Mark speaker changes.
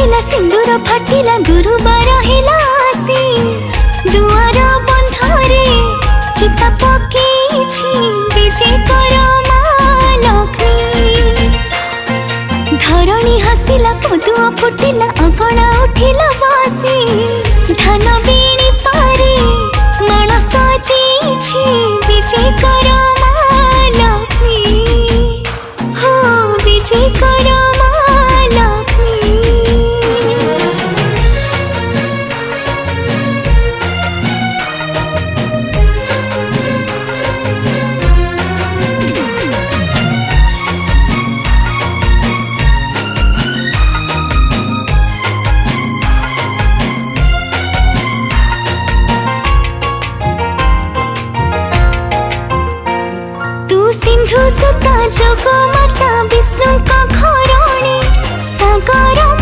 Speaker 1: फुटिला सिंदूर फाटिला गुरुबार हेला आसी दुआर बंधरे चिता पकेछि विजय कर माँ लक्ष्मी धरणी हसिला पदुआ फुटिला